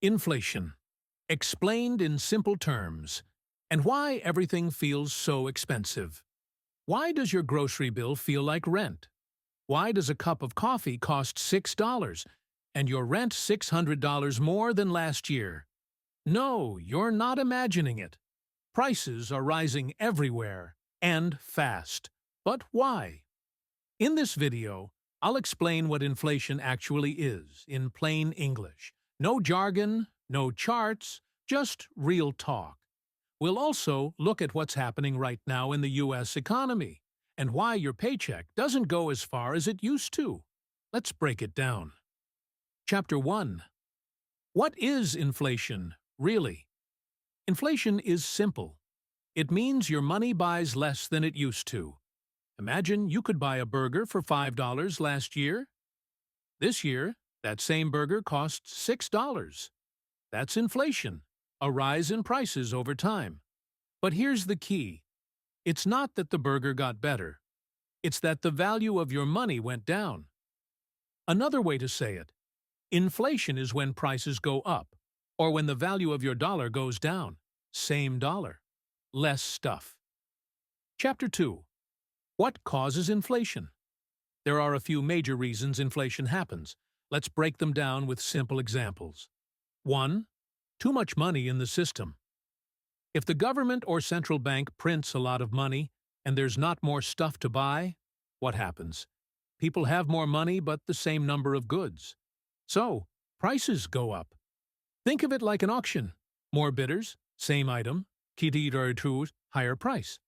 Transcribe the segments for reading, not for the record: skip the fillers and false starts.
Inflation. Explained in simple terms. And why everything feels so expensive. Why does your grocery bill feel like rent? Why does a cup of coffee cost $6 and your rent $600 more than last year? No, you're not imagining it. Prices are rising everywhere, and fast. But why? In this video, I'll explain what inflation actually is, in plain English. No jargon, no charts, just real talk. We'll also look at what's happening right now in the U.S. economy, and why your paycheck doesn't go as far as it used to. Let's break it down. Chapter 1. What is inflation, really? Inflation is simple. It means your money buys less than it used to. Imagine you could buy a burger for $5 last year. This year, that same burger costs $6. That's inflation, a rise in prices over time. But here's the key. It's not that the burger got better. It's that the value of your money went down. Another way to say it, inflation is when prices go up, or when the value of your dollar goes down. Same dollar. Less stuff. Chapter 2. What causes inflation? There are a few major reasons inflation happens. Let's break them down with simple examples. 1. Too much money in the system. If the government or central bank prints a lot of money and there's not more stuff to buy, what happens? People have more money but the same number of goods. So, prices go up. Think of it like an auction. More bidders, same item, higher price.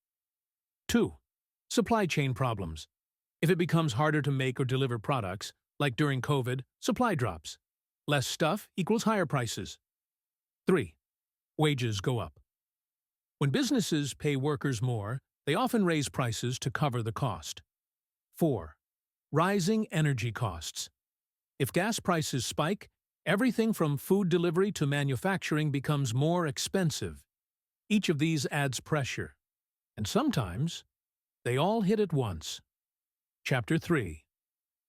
2. Supply chain problems. If it becomes harder to make or deliver products, like during COVID, supply drops. Less stuff equals higher prices. 3. Wages go up. When businesses pay workers more, they often raise prices to cover the cost. 4. Rising energy costs. If gas prices spike, everything from food delivery to manufacturing becomes more expensive. Each of these adds pressure. And sometimes, they all hit at once. Chapter 3.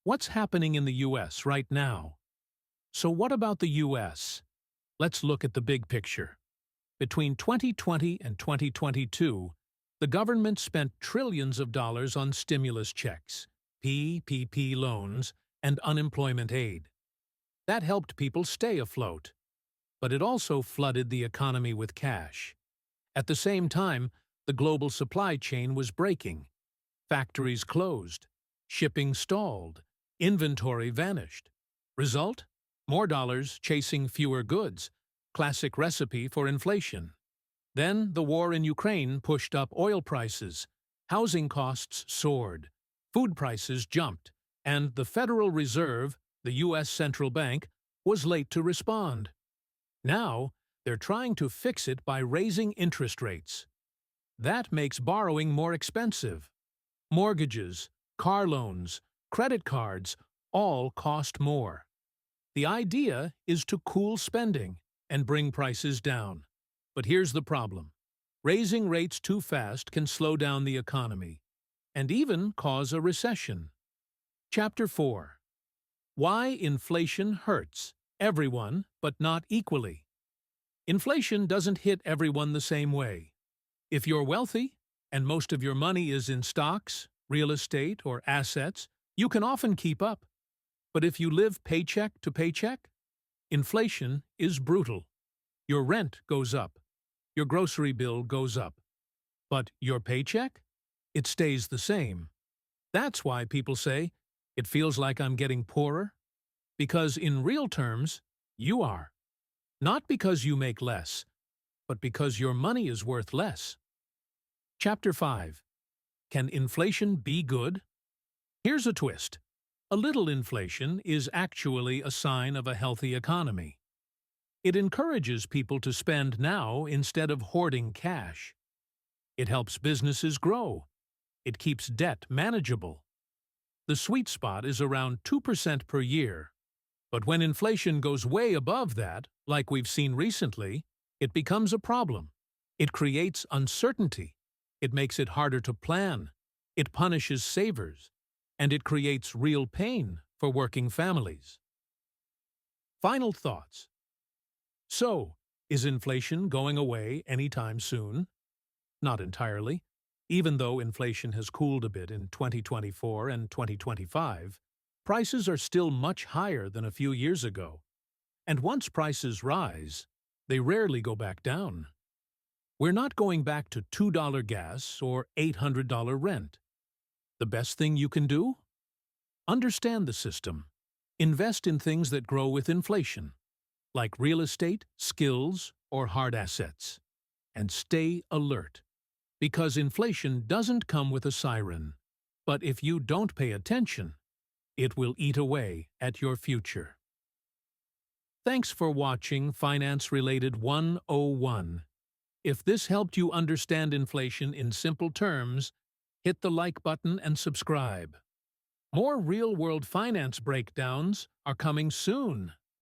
What's happening in the U.S. right now? So what about the U.S.? Let's look at the big picture. Between 2020 and 2022, the government spent trillions of dollars on stimulus checks, PPP loans, and unemployment aid. That helped people stay afloat. But it also flooded the economy with cash. At the same time, the global supply chain was breaking. Factories closed. Shipping stalled. Inventory vanished. Result? More dollars chasing fewer goods. Classic recipe for inflation. Then the war in Ukraine pushed up oil prices. Housing costs soared. Food prices jumped. And the Federal Reserve, the U.S. central bank, was late to respond. Now, they're trying to fix it by raising interest rates. That makes borrowing more expensive. Mortgages, car loans, credit cards all cost more. The idea is to cool spending and bring prices down. But here's the problem. Raising rates too fast can slow down the economy and even cause a recession. Chapter 4. Why inflation hurts everyone but not equally. Inflation doesn't hit everyone the same way. If you're wealthy, and most of your money is in stocks, real estate, or assets, you can often keep up. But if you live paycheck to paycheck, inflation is brutal. Your rent goes up. Your grocery bill goes up. But your paycheck? It stays the same. That's why people say, it feels like I'm getting poorer. Because in real terms, you are. Not because you make less, but because your money is worth less. Chapter 5. Can inflation be good? Here's a twist. A little inflation is actually a sign of a healthy economy. It encourages people to spend now instead of hoarding cash. It helps businesses grow. It keeps debt manageable. The sweet spot is around 2% per year. But when inflation goes way above that, like we've seen recently, it becomes a problem. It creates uncertainty. It makes it harder to plan. It punishes savers. And it creates real pain for working families. Final thoughts. So, is inflation going away anytime soon? Not entirely. Even though inflation has cooled a bit in 2024 and 2025, prices are still much higher than a few years ago. And once prices rise, they rarely go back down. We're not going back to $2 gas or $800 rent. The best thing you can do? Understand the system. Invest in things that grow with inflation, like real estate, skills, or hard assets. And stay alert, because inflation doesn't come with a siren. But if you don't pay attention, it will eat away at your future. Thanks for watching Finance Related 101. If this helped you understand inflation in simple terms, hit the like button and subscribe. More real-world finance breakdowns are coming soon.